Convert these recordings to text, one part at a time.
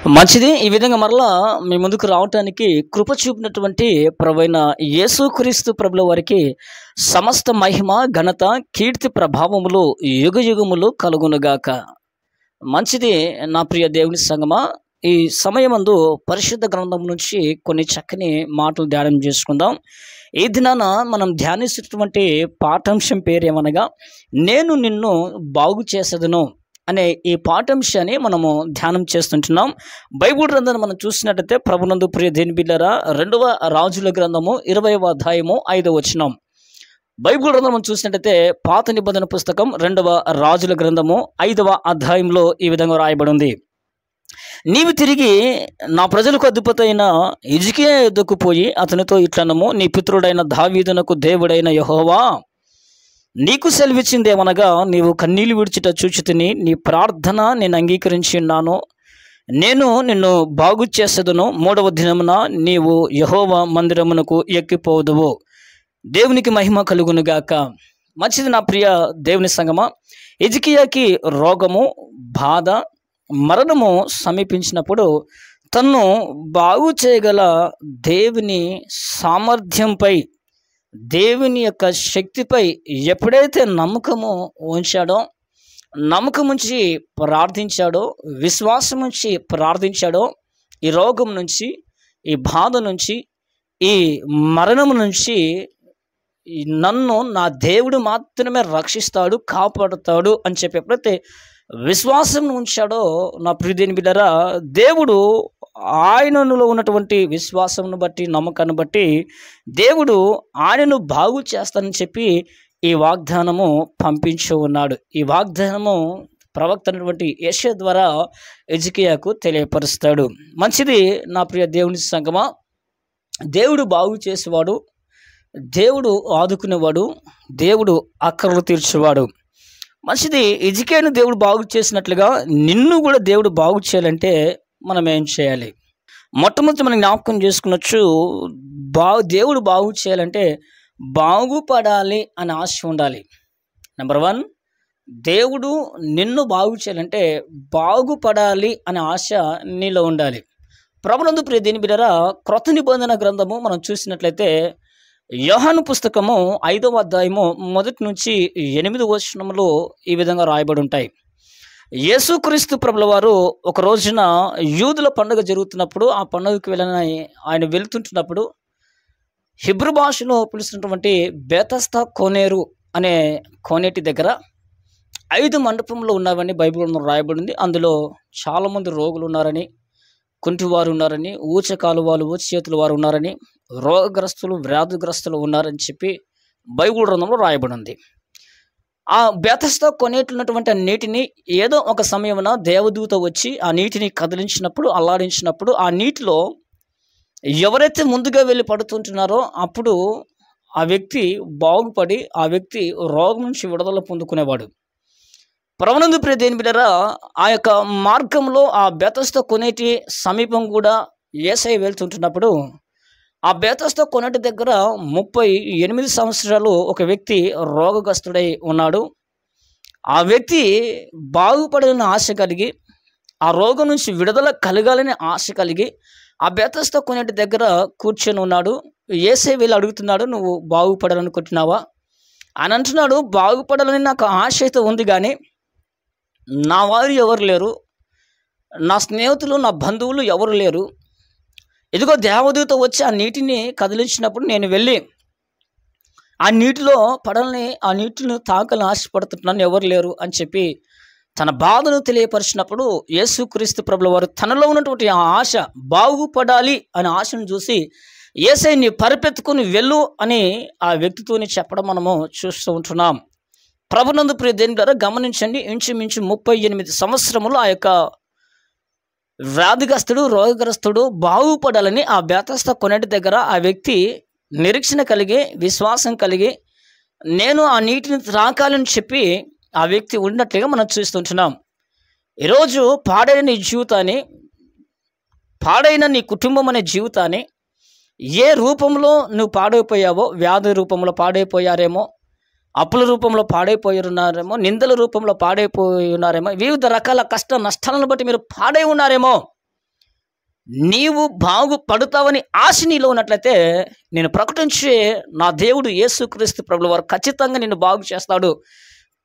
మంచిది. ఈ విధంగా మరలా మీ ముందుకు రావటానికి కృప చూపినటువంటి ప్రభువైన యేసుక్రీస్తు ప్రభుల వారికి సమస్త మహిమ, ఘనత, కీర్తి, ప్రభావములు యుగయుగములు కలుగునుగాక. మంచిది నా ప్రియ దేవుని సంగమా, ఈ సమయమందు పరిశుద్ధ గ్రంథం నుంచి కొన్ని చక్కని మాటలు ధ్యానం చేసుకుందాం. ఈ దినాన మనం ధ్యానిస్తున్నటువంటి పాఠాంశం పేరేమనగా, నేను నిన్ను బాగు చేసేదను అనే ఈ పాఠాంశాన్ని మనము ధ్యానం చేస్తుంటున్నాం. బైబిల్ గ్రంథాన్ని మనం చూసినట్టయితే ప్రభునందు ప్రియ దేని బిడ్డలారా, 2వ రాజుల గ్రంథము 20వ అధ్యాయము 5వ వచనం. బైబిల్ గ్రంథం మనం చూసినట్టయితే పాత నిబంధన పుస్తకం 2వ రాజుల గ్రంథము 5వ అధ్యాయంలో ఈ విధంగా రాయబడి ఉంది. నీవు తిరిగి నా ప్రజలకు అధిపతి అయిన హిజ్కియా యొద్దకు పోయి అతనితో ఇట్లనము, నీ పితరుడైన దావీదునకు దేవుడైన యెహోవా నీకు సెలవిచ్చిందేమనగా, నీవు కన్నీళ్లు విడిచిట చూచితిని, నీ ప్రార్థన నేను అంగీకరించి ఉన్నాను, నేను నిన్ను బాగు చేసేదను. 3వ దినమున నీవు యెహోవా మందిరమునకు ఎక్కిపోదువు. దేవునికి మహిమ కలుగునుగాక. మంచిది నా ప్రియ దేవుని సంగమా, హిజ్కియాకి రోగము, బాధ, మరణము సమీపించినప్పుడు తన్ను బాగు చేయగల దేవుని సామర్థ్యంపై, దేవుని యొక్క శక్తిపై ఎప్పుడైతే నమ్మకము ఉంచాడో, నమ్మకం ఉంచి ప్రార్థించాడో, విశ్వాసం ఉంచి ప్రార్థించాడో, ఈ రోగం నుంచి, ఈ బాధ నుంచి, ఈ మరణం నుంచి నన్ను నా దేవుడు మాత్రమే రక్షిస్తాడు, కాపాడుతాడు అని చెప్పి ఎప్పుడైతే విశ్వాసం ఉంచాడో నా ప్రియదేని బిడ్డరా, దేవుడు ఆయనలో ఉన్నటువంటి విశ్వాసంను బట్టి, నమ్మకాన్ని బట్టి దేవుడు ఆయనను బాగు చేస్తానని చెప్పి ఈ వాగ్దానము పంపించి ఉన్నాడు. ఈ వాగ్దానము ప్రవక్త అయినటువంటి యెషయా ద్వారా హిజ్కియాకు తెలియపరుస్తాడు. మంచిది నా ప్రియ దేవుని సంగమా, దేవుడు బాగు చేసేవాడు, దేవుడు ఆదుకునేవాడు, దేవుడు అక్కరలు తీర్చేవాడు. మంచిది. హిజ్కియాను దేవుడు బాగు చేసినట్లుగా నిన్ను కూడా దేవుడు బాగు చేయాలంటే మనం ఏం చేయాలి? మొట్టమొదటి మనం జ్ఞాపకం చేసుకున్నచ్చు, దేవుడు బాగు చేయాలంటే బాగుపడాలి అనే ఆశ ఉండాలి. నెంబర్ 1, దేవుడు నిన్ను బాగు చేయాలంటే బాగుపడాలి అనే ఆశ నీలో ఉండాలి. ప్రభునందు ప్రియ దేని బిడ్డలారా, క్రొత్త నిబంధన గ్రంథము మనం చూసినట్లయితే యోహాను పుస్తకము 5వ అధ్యాయము 1 నుంచి 8 వచనములు ఈ విధంగా రాయబడి ఉంటాయి. యేసుక్రీస్తు ప్రభుల వారు ఒక రోజున యూదుల పండుగ జరుగుతున్నప్పుడు, ఆ పండుగకి ఆయన వెళ్తుంటున్నప్పుడు హిబ్రూ భాషలో పిలుస్తున్నటువంటి బేతస్తా కోనేరు అనే కోనేటి దగ్గర 5 మండపంలో ఉన్నారని బైబిల్లో రాయబడింది. అందులో చాలామంది రోగులు ఉన్నారని, కుంటివారు ఉన్నారని, ఊచకాలు వాళ్ళు, ఊచ చేతులు వారు ఉన్నారని, రోగగ్రస్తులు, వ్యాధిగ్రస్తులు ఉన్నారని చెప్పి బైబిల్ గ్రంథంలో రాయబడి ఉంది. ఆ బేతస్తా కొనేటున్నటువంటి నీటిని ఏదో ఒక సమయమున దేవదూత వచ్చి ఆ నీటిని కదిలించినప్పుడు, అల్లాడించినప్పుడు ఆ నీటిలో ఎవరైతే ముందుగా వెళ్ళి పడుతుంటున్నారో అప్పుడు ఆ వ్యక్తి బాగుపడి ఆ వ్యక్తి రోగం నుంచి విడుదల పొందుకునేవాడు. ప్రభునందు ప్రియ దేని బిడ్డలారా, ఆ యొక్క మార్గంలో ఆ బేతస్తా కొనేటి సమీపం కూడా యేసయ్య వెళ్తుంటున్నప్పుడు ఆ బేతస్తా కొనేటి దగ్గర 38 సంవత్సరాలు ఒక వ్యక్తి రోగగ్రస్తుడై ఉన్నాడు. ఆ వ్యక్తి బాగుపడాలని ఆశ కలిగి, ఆ రోగం నుంచి విడుదల కలగాలని ఆశ కలిగి ఆ బేతస్తా కొనేటి దగ్గర కూర్చొని ఉన్నాడు. యేసయ్య వెళ్ళి అడుగుతున్నాడు, నువ్వు బాగుపడాలనుకుంటున్నావా అని అంటున్నాడు. బాగుపడాలని నాకు ఆశ అయితే ఉంది, కానీ నా వారు ఎవరు లేరు, నా స్నేహితులు, నా బంధువులు ఎవరు లేరు. ఇదిగో దేవదూత వచ్చి ఆ నీటిని కదిలించినప్పుడు నేను వెళ్ళి ఆ నీటిలో పడాలని, ఆ నీటిని తాకాలని ఆశపడుతున్నాను, ఎవరు లేరు అని చెప్పి తన బాధను తెలియపరిచినప్పుడు యేసుక్రీస్తు ప్రభుల వారు తనలో ఉన్నటువంటి ఆ ఆశ, బాగుపడాలి అనే ఆశను చూసి యేసయ్యని పరిపెత్తుకుని వెళ్ళు అని ఆ వ్యక్తితోని చెప్పడం మనము చూస్తూ ఉంటున్నాం. ప్రభునందు ప్రియ దేని ద్వారా గమనించండి, ఇంచుమించు 38 సంవత్సరములు ఆ యొక్క వ్యాధిగ్రస్తుడు, రోగగ్రస్తుడు బాగుపడాలని ఆ బేతస్తా కొనేటి దగ్గర ఆ వ్యక్తి నిరీక్షణ కలిగి, విశ్వాసం కలిగి, నేను ఆ నీటిని త్రాకాలని చెప్పి ఆ వ్యక్తి ఉన్నట్లుగా మనం చూస్తుంటున్నాం. ఈరోజు పాడైన నీ జీవితాన్ని, పాడైన నీ కుటుంబం అనే జీవితాన్ని ఏ రూపంలో నువ్వు పాడైపోయావో, వ్యాధి రూపంలో పాడైపోయారేమో, అప్పుల రూపంలో పాడైపోయి ఉన్నారేమో, నిందల రూపంలో పాడైపోయి ఉన్నారేమో, వివిధ రకాల కష్ట నష్టాలను బట్టి మీరు పాడై ఉన్నారేమో. నీవు బాగుపడతావని ఆశ నీలో ఉన్నట్లయితే నేను ప్రకటించే నా దేవుడు యేసుక్రీస్తు ప్రభుల వారు ఖచ్చితంగా నిన్ను బాగు చేస్తాడు,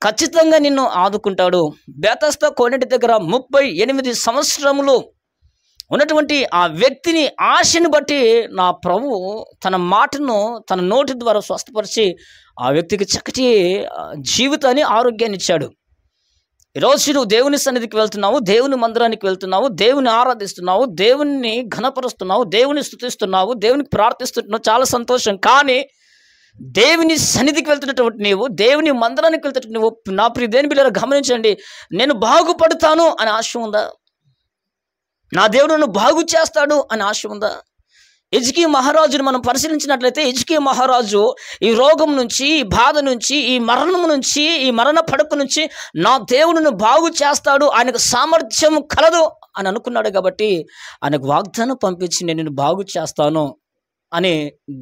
ఖచ్చితంగా నిన్ను ఆదుకుంటాడు. బేతస్తా కోనేటి దగ్గర 38 సంవత్సరములు ఉన్నటువంటి ఆ వ్యక్తిని ఆశని బట్టి నా ప్రభువు తన మాటను తన నోటి ద్వారా స్వస్థపరిచి ఆ వ్యక్తికి చక్కటి జీవితాన్ని, ఆరోగ్యాన్ని ఇచ్చాడు. ఈరోజు నువ్వు దేవుని సన్నిధికి వెళ్తున్నావు, దేవుని మందిరానికి వెళ్తున్నావు, దేవుని ఆరాధిస్తున్నావు, దేవుని ఘనపరుస్తున్నావు, దేవుని స్తుతిస్తున్నావు, దేవునికి ప్రార్థిస్తున్నావు, చాలా సంతోషం. కానీ దేవుని సన్నిధికి వెళ్తున్నటువంటి నీవు, దేవుని మందిరానికి వెళ్తున్నటువంటి నువ్వు, నా ప్రియ దేని బిడ్డలారా గమనించండి, నేను బాగుపడతాను అని ఆశ ఉందా? నా దేవుడు నన్ను బాగు చేస్తాడు అని ఆశ ఉందా? హిజ్కియా మహారాజును మనం పరిశీలించినట్లయితే హిజ్కియా మహారాజు ఈ రోగం నుంచి, ఈ బాధ నుంచి, ఈ మరణం నుంచి, ఈ మరణ పడక నుంచి నా దేవుడును బాగు చేస్తాడు, ఆయనకు సామర్థ్యం కలదు అని అనుకున్నాడు. కాబట్టి ఆయనకు వాగ్దానం పంపించి నేను నిన్ను బాగు చేస్తాను అని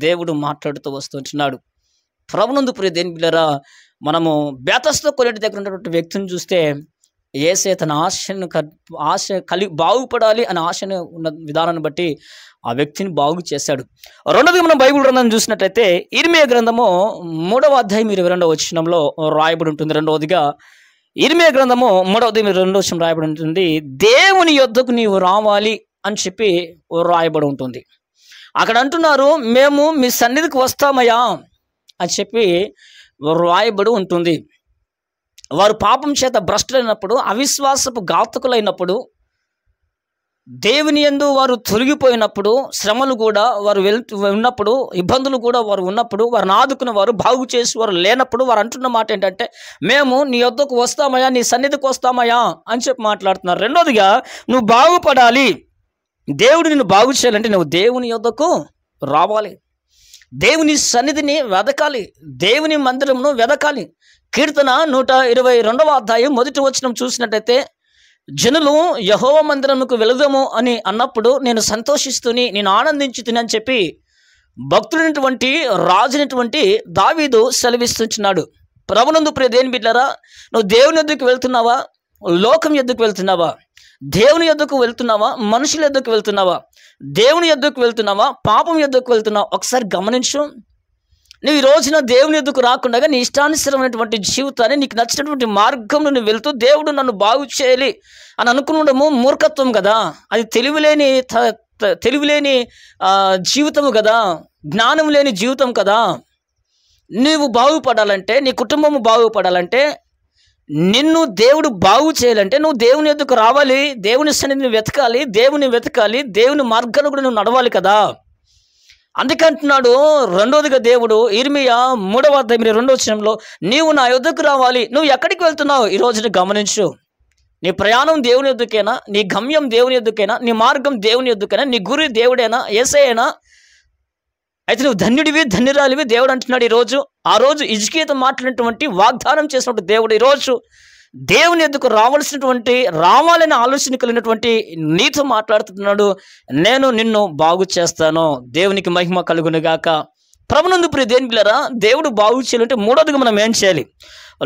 దేవుడు మాట్లాడుతూ వస్తుంటున్నాడు. ప్రభునందు ప్రియ దేవుని బిడ్డలారా, మనము బేతస్తా కోనేటి దగ్గర ఉన్నటువంటి వ్యక్తిని చూస్తే యేసే తన ఆశ కలిగి బాగుపడాలి అనే ఆశను ఉన్న విధానాన్ని బట్టి ఆ వ్యక్తిని బాగు చేశాడు. రెండోది మనం బైబిల్ గ్రంథం చూసినట్లయితే ఇర్మియా గ్రంథము 3వ అధ్యాయం 22వ వచనంలో రాయబడి ఉంటుంది. రెండవదిగా ఇర్మియా గ్రంథము 3వ అధ్యాయం 22వ వచనం రాయబడి ఉంటుంది, దేవుని యొద్దకు నీవు రావాలి అని చెప్పి రాయబడి ఉంటుంది. అక్కడ అంటున్నారు, మేము మీ సన్నిధికి వస్తామయ్యా అని చెప్పి రాయబడి ఉంటుంది. వారు పాపం చేత భ్రష్టులైనప్పుడు, అవిశ్వాసపు ఘాతకులైనప్పుడు, దేవుని యందు వారు తొలగిపోయినప్పుడు, శ్రమలు కూడా వారు ఉన్నప్పుడు, ఇబ్బందులు కూడా వారు ఉన్నప్పుడు, వారిని ఆదుకున్న వారు, బాగు చేసి వారు లేనప్పుడు వారు అంటున్న మాట ఏంటంటే, మేము నీ యొద్దకు వస్తామయ్యా, నీ సన్నిధికి వస్తామయ్యా అని చెప్పి మాట్లాడుతున్నారు. రెండోదిగా నువ్వు బాగుపడాలి, దేవుడు నిన్ను బాగు చేయాలంటే నువ్వు దేవుని యొద్దకు రావాలి, దేవుని సన్నిధిని వెదకాలి, దేవుని మందిరమును వెదకాలి. కీర్తన 122వ అధ్యాయం 1వ వచనం చూసినట్టయితే, జనులు యెహోవా మందిరముకు వెళుదాము అని అన్నప్పుడు నేను సంతోషిస్తూని, నేను ఆనందించుతుని అని చెప్పి భక్తుడైనటువంటి రాజునటువంటి దావీదు సెలవిస్తున్నాడు. ప్రభునందు ప్రియ దేవుని బిడ్డలారా, నువ్వు దేవుని యొద్దకు వెళ్తున్నావా, లోకం యొద్దకు వెళ్తున్నావా? దేవుని యొద్దకు వెళ్తున్నావా, మనుషుల యొద్దకు వెళ్తున్నావా? దేవుని యొద్దకు వెళ్తున్నావా, పాపం యొద్దకు వెళ్తున్నావా? ఒకసారి గమనించు. నువ్వు ఈ రోజున దేవుని ఎదుకు రాకుండా నీ ఇష్టానుసరమైనటువంటి జీవితాన్ని, నీకు నచ్చినటువంటి మార్గంలో నువ్వు వెళ్తూ దేవుడు నన్ను బాగు చేయాలి అని అనుకునడము మూర్ఖత్వం కదా, అది తెలివిలేని జీవితము కదా, జ్ఞానం లేని జీవితం కదా. నువ్వు బాగుపడాలంటే, నీ కుటుంబము బాగుపడాలంటే, నిన్ను దేవుడు బాగు చేయాలంటే నువ్వు దేవుని ఎదుకు రావాలి, దేవుని సన్నిధిని వెతకాలి, దేవుని మార్గాలు కూడా నువ్వు నడవాలి కదా. అందుకంటున్నాడు రెండోదిగా దేవుడు ఇర్మియా 3వ అధ్యాయం 2వ వచనంలో, నీవు నా యొద్దకు రావాలి. నువ్వు ఎక్కడికి వెళ్తున్నావు ఈ రోజున గమనించు. నీ ప్రయాణం దేవుని యొద్దకేనా? నీ గమ్యం దేవుని యొద్దకేనా? నీ మార్గం దేవుని యొద్దకేనా? నీ గురి దేవుడేనా, యేసయ్యేనా? అయితే నువ్వు ధన్యుడివి, ధన్యురాలివి. దేవుడు అంటున్నాడు ఈరోజు, ఆ రోజు హిజ్కియాతో మాట్లాడినటువంటి వాగ్దానం చేసినప్పుడు దేవుడు ఈరోజు దేవుని యొద్దకు రావాలనే ఆలోచన కలిగినటువంటి నీతో మాట్లాడుతున్నాడు. నేను నిన్ను బాగు చేస్తాను. దేవునికి మహిమ కలుగునుగాక. ప్రభునందు ప్రియ దేవుని బిడ్డలారా, దేవుడు బాగు చేయాలంటే మూడోదిగా మనం ఏం చేయాలి?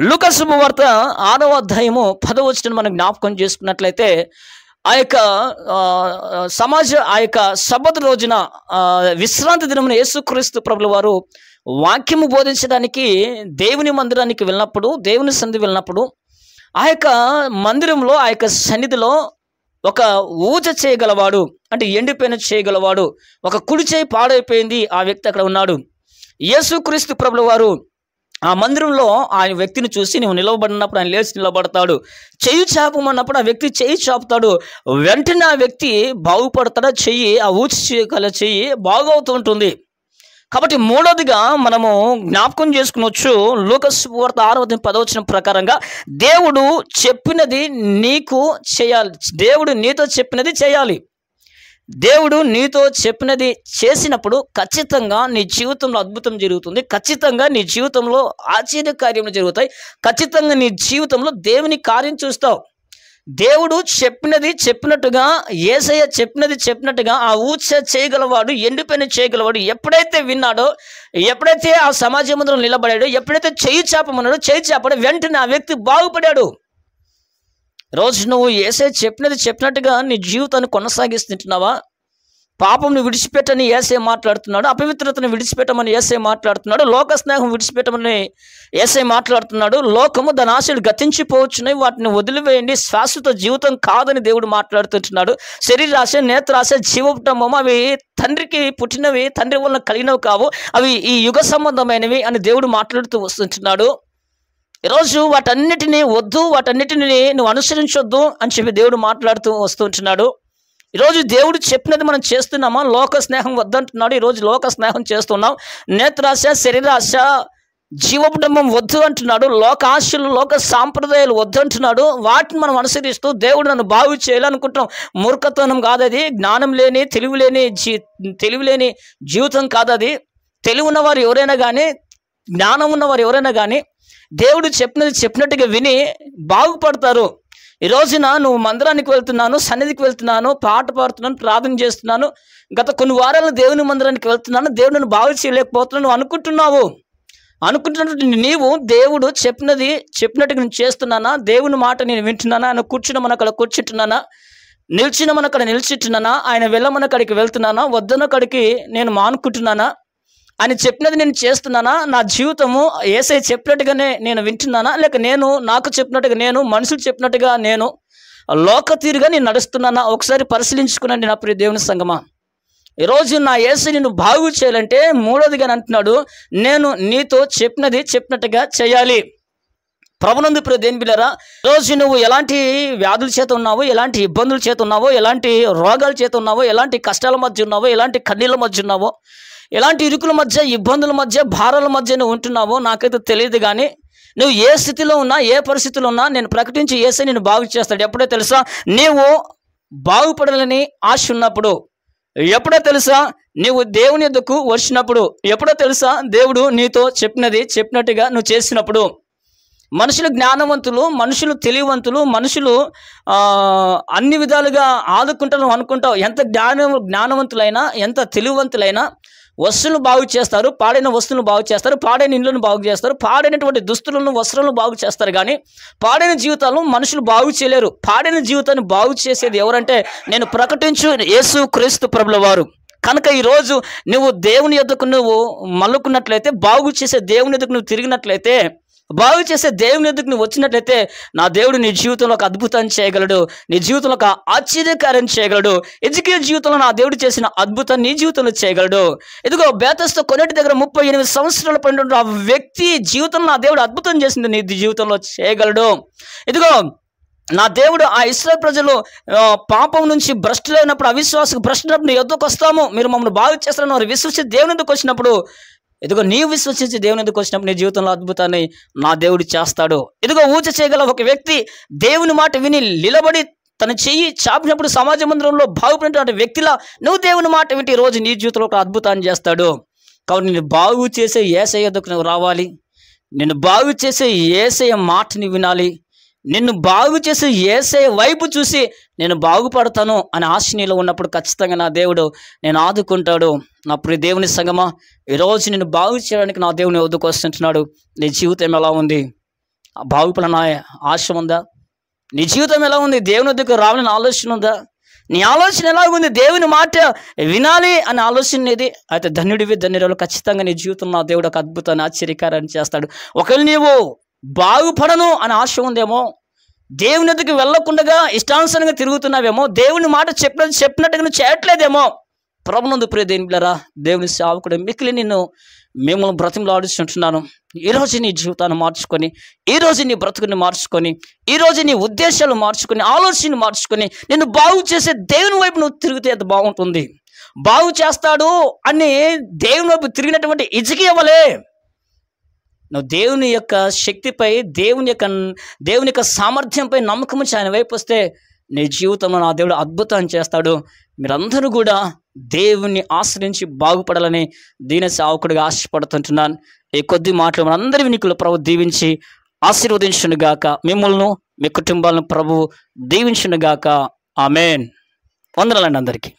లూకా శుభవార్త 6వ అధ్యాయము 10వ వచనం మనం జ్ఞాపకం చేసుకున్నట్లయితే, ఆ యొక్క సబ్బతు రోజున విశ్రాంతి దినమున యేసుక్రీస్తు ప్రభుల వారు వాక్యము బోధించడానికి దేవుని మందిరానికి వెళ్ళినప్పుడు, దేవుని సన్నిధి వెళ్ళినప్పుడు, ఆ యొక్క మందిరంలో, ఆ యొక్క సన్నిధిలో ఒక ఊజ చేయగలవాడు, అంటే ఎండిపోయిన చేయగలవాడు, ఒక కుడి చేయి పాడైపోయింది, ఆ వ్యక్తి అక్కడ ఉన్నాడు. యేసుక్రీస్తు ప్రభుల వారు ఆ మందిరంలో ఆ వ్యక్తిని చూసి, నువ్వు నిలవబడినప్పుడు ఆయన లేచి నిలబడతాడు. చెయ్యి చాపమన్నప్పుడు ఆ వ్యక్తి చెయ్యి చాపుతాడు. వెంటనే ఆ వ్యక్తి బాగుపడతాడు. ఆ ఊచి చేయగల చెయ్యి బాగవుతూ ఉంటుంది. కాబట్టి మూడోదిగా మనము జ్ఞాపకం చేసుకునొచ్చు, లూకా సువార్త 6వ అధ్యాయం 10వ వచనం ప్రకారంగా దేవుడు చెప్పినది నీకు చేయాలి. దేవుడు నీతో చెప్పినది చేయాలి. దేవుడు నీతో చెప్పినది చేసినప్పుడు ఖచ్చితంగా నీ జీవితంలో అద్భుతం జరుగుతుంది. ఖచ్చితంగా నీ జీవితంలో ఆశ్చర్య కార్యములు జరుగుతాయి. ఖచ్చితంగా నీ జీవితంలో దేవుని కార్యం చూస్తావు. దేవుడు చెప్పినట్టుగా, యేసయ్య చెప్పినట్టుగా ఆ ఊచ చేయగలవాడు, ఎండిపోయిన చేయగలవాడు ఎప్పుడైతే విన్నాడో, ఎప్పుడైతే ఆ సమాజ మందిరంలో నిలబడాడో, ఎప్పుడైతే చెయ్యి చాపమన్నాడో, చెయ్యి చాపడో వెంటనే ఆ వ్యక్తి బాగుపడాడు. రోజు నువ్వు యేసయ్య చెప్పినట్టుగా నీ జీవితాన్ని కొనసాగిస్తుంటున్నావా? పాపంని విడిచిపెట్టని యేసే మాట్లాడుతున్నాడు, అపవిత్రతను విడిచిపెట్టమని యేసే మాట్లాడుతున్నాడు, లోక స్నేహం విడిచిపెట్టమని యేసే మాట్లాడుతున్నాడు. లోకము దాని ఆశలు గతించిపోవచ్చున్నాయి, వాటిని వదిలివేయండి, శాశ్వత జీవితం కాదని దేవుడు మాట్లాడుతుంటున్నాడు. శరీరాశ, నేత్రాశ, జీవకుటుంబం అవి తండ్రికి పుట్టినవి, తండ్రి వలన కలిగినవి కావు, అవి ఈ యుగ సంబంధమైనవి అని దేవుడు మాట్లాడుతూ వస్తుంటున్నాడు. ఈరోజు వాటన్నిటినీ వద్దు, వాటన్నిటిని నువ్వు అనుసరించొద్దు అని చెప్పి దేవుడు మాట్లాడుతూ వస్తుంటున్నాడు. ఈరోజు దేవుడు చెప్పినది మనం చేస్తున్నామా? లోక స్నేహం వద్దంటున్నాడు. ఈరోజు లోక స్నేహం చేస్తున్నాం. నేత్రాశ, శరీరాశ, జీవకుటుంబం వద్దు అంటున్నాడు. లోక ఆశలు, లోక సాంప్రదాయాలు వద్దు అంటున్నాడు. వాటిని మనం అనుసరిస్తూ దేవుడు నన్ను బాగు చేయాలనుకుంటున్నాం. మూర్ఖత్వం కాదది, జ్ఞానం లేని, తెలివి లేని జీవితం కాదది. తెలివి ఉన్నవారు ఎవరైనా కానీ, జ్ఞానం ఉన్నవారు ఎవరైనా కానీ దేవుడు చెప్పినట్టుగా విని బాగుపడతారు. ఈ రోజున నువ్వు మందిరానికి వెళ్తున్నాను, సన్నిధికి వెళ్తున్నాను, పాట పాడుతున్నాను, ప్రార్థన చేస్తున్నాను, గత కొన్ని వారాలు దేవుని మందిరానికి వెళ్తున్నాను, దేవుడిని బాగు చేయలేకపోతున్నాను అనుకుంటున్నట్టు నీవు దేవుడు చెప్పినట్టుగా నేను చేస్తున్నానా? దేవుని మాట నేను వింటున్నానా? ఆయన కూర్చున్న అక్కడ కూర్చుంటున్నానా? నిల్చిన అక్కడ నిల్చుంటున్నానా? ఆయన వెళ్ళమనక్కడికి వెళ్తున్నానా? వద్దనక్కడికి నేను మానుకుంటున్నానా? ఆయన చెప్పినది నేను చేస్తున్నానా? నా జీవితము యేసయ్య చెప్పినట్టుగానే నేను వింటున్నానా? లేక నాకు చెప్పినట్టుగా మనుషులు చెప్పినట్టుగా లోక తీరుగా నేను నడుస్తున్నానా? ఒకసారి పరిశీలించుకునండి నా ప్రియ దేవుని సంగమా. ఈరోజు నా యేసయ్య నిన్ను బాగు చేయాలంటే మూడోదిగా అంటున్నాడు, నేను నీతో చెప్పినట్టుగా చేయాలి. ప్రభునందు ప్రియ దేవుని బిడ్డలారా, ఈరోజు నువ్వు ఎలాంటి వ్యాధుల చేత ఉన్నావో, ఎలాంటి ఇబ్బందుల చేత ఉన్నావో, ఎలాంటి రోగాల చేత ఉన్నావో, ఎలాంటి కష్టాల మధ్య ఉన్నావో, ఎలాంటి కన్నీళ్ళ మధ్య ఉన్నావో, ఎలాంటి ఇరుకుల మధ్య, ఇబ్బందుల మధ్య, భారాల మధ్య నువ్వు ఉంటున్నావో నాకైతే తెలియదు. కానీ నువ్వు ఏ స్థితిలో ఉన్నా, ఏ పరిస్థితిలో ఉన్నా నేను ప్రకటించి యేసయ్య నిన్ను బాగు చేస్తాడు. ఎప్పుడో తెలుసా? నీవు బాగుపడాలని ఆశ ఉన్నప్పుడు. ఎప్పుడో తెలుసా? నీవు దేవుని యొద్దకు వచ్చినప్పుడు. ఎప్పుడో తెలుసా? దేవుడు నీతో చెప్పినట్టుగా నువ్వు చేసినప్పుడు. మనుషులు జ్ఞానవంతులు, మనుషులు తెలివివంతులు, మనుషులు అన్ని విధాలుగా ఆదుకుంటారు అనుకుంటావు. ఎంత జ్ఞానవంతులైనా, ఎంత తెలివివంతులైనా వస్తువులను బాగు చేస్తారు, పాడైన వస్తువులను బాగు చేస్తారు, పాడైన ఇండ్లను బాగు చేస్తారు, పాడైనటువంటి దుస్తులను, వస్త్రాలను బాగు చేస్తారు. కానీ పాడైన జీవితాలను మనుషులు బాగు చేయలేరు. పాడైన జీవితాన్ని బాగు చేసేది ఎవరంటే నేను ప్రకటించు యేసు క్రీస్తు ప్రభుల వారు. కనుక ఈరోజు నువ్వు దేవుని యొద్దకు నువ్వు మల్లుకున్నట్లయితే, బాగు చేసే దేవుని యొద్దకు నువ్వు తిరిగినట్లయితే, బాగు చేసే దేవుని ఎదుకు నువ్వు వచ్చినట్లయితే నా దేవుడు నీ జీవితంలో ఒక అద్భుతాన్ని చేయగలడు, నీ జీవితంలో ఒక ఆశ్చర్యకార్యం చేయగలడు. ఎజికియా జీవితంలో నా దేవుడు చేసిన అద్భుతాన్ని నీ జీవితంలో చేయగలడు. ఇదిగో బేతస్తో కొన్నిటి దగ్గర 38 సంవత్సరాలు పడిన ఆ వ్యక్తి జీవితంలో నా దేవుడు అద్భుతం చేసింది నీ జీవితంలో చేయగలడు. ఇదిగో నా దేవుడు ఆ ఇశ్రాయేలు ప్రజలు పాపం నుంచి భ్రష్టులైనప్పుడు, అవిశ్వాసకు భ్రష్టులైనప్పుడు నీ యొద్దకు వస్తాము, మీరు మమ్మల్ని బాగు చేస్తారని వారు విశ్వసించి దేవుని ఎదుకు వచ్చినప్పుడు, ఇదిగో నీవు విశ్వసించి దేవుని ఎదుకు వచ్చినప్పుడు నీ జీవితంలో అద్భుతాన్ని నా దేవుడు చేస్తాడు. ఇదిగో ఊచ చేయగల ఒక వ్యక్తి దేవుని మాట విని నిలబడి తన చెయ్యి చాపినప్పుడు సమాజ మందిరంలో బాగుపడినటువంటి వ్యక్తిలా నువ్వు దేవుని మాట వింటే ఈరోజు నీ జీవితంలో ఒక అద్భుతాన్ని చేస్తాడు. కాబట్టి నిన్ను బాగు చేసే యేసయ్య ఎదుకు నువ్వు రావాలి, నిన్ను బాగు చేసే యేసయ్య మాటని వినాలి, నిన్ను బాగు చేసే యేసయ్య వైపు చూసి నేను బాగుపడతాను అని ఆశ నీలో ఉన్నప్పుడు ఖచ్చితంగా నా దేవుడు నేను ఆదుకుంటాడు. నా ప్రియ దేవుని సంగమా, ఈరోజు నిన్ను బాగు చేయడానికి నా దేవుని వద్దకు వస్తుంటున్నాడు. నీ జీవితం ఎలా ఉంది? బాగుపడాలన్న ఆశ ఉందా? నీ జీవితం ఎలా ఉంది? దేవుని వద్దకు రావాలని ఆలోచన ఉందా? నీ ఆలోచన ఎలా ఉంది? దేవుని మాట వినాలి అనే ఆలోచన ఇది అయితే ధన్యురాలు. ఖచ్చితంగా నీ జీవితంలో నా దేవుడు ఒక అద్భుతాన్ని, ఆశ్చర్యకారాన్ని చేస్తాడు. ఒకవేళ నీవు బాగుపడను అని ఆశ ఉందేమో, దేవుని ఎదుగు వెళ్ళకుండా ఇష్టానుసారంగా తిరుగుతున్నావేమో, దేవుని మాట చెప్పినట్టుగా నువ్వు చేయట్లేదేమో, ప్రభునందు ప్రియ దేవుని బిడ్డలారా, దేవుని సేవకుడు మిక్కిలి మిమ్మల్ని బ్రతిమలాడుచుంటున్నాను. ఈరోజు నీ జీవితాన్ని మార్చుకొని, ఈరోజు నీ బ్రతుకుని మార్చుకొని, ఈరోజు నీ ఉద్దేశాలు మార్చుకొని, ఆలోచనలు మార్చుకొని నిన్ను బాగు చేసే దేవుని వైపు నువ్వు తిరిగితే ఎంత బాగుంటుంది. బాగు చేస్తాడు అని దేవుని వైపు తిరిగినటువంటి హిజ్కియా వలె నువ్వు దేవుని యొక్క శక్తిపై, దేవుని యొక్క సామర్థ్యంపై నమ్మకం ఉంచి ఆయన వైపు వస్తే నీ జీవితంలో నా దేవుడు అద్భుతం చేస్తాడు. మీరందరూ కూడా దేవుని ఆశ్రయించి బాగుపడాలని దీని సేవకుడిగా ఆశపడుతుంటున్నాను. ఈ కొద్ది మాటలు మనందరి వినికులు ప్రభు దీవించి ఆశీర్వదించును గాక. మిమ్మల్ని, మీ కుటుంబాలను ప్రభు దీవించును గాక. ఆమేన్. వందనాలండి అందరికీ.